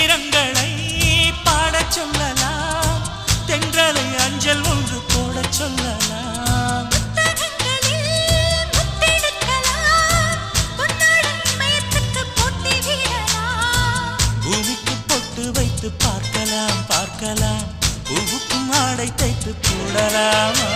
மந்திரங்களை பாடச் சொல்லலாம், தென்றலை அஞ்சல் ஒன்று போடச் சொல்லலாம். பூமிக்கு பொட்டு வைத்து பார்க்கலாம் பார்க்கலாம், பூவுக்கும் ஆடை தைத்து போடலாமா?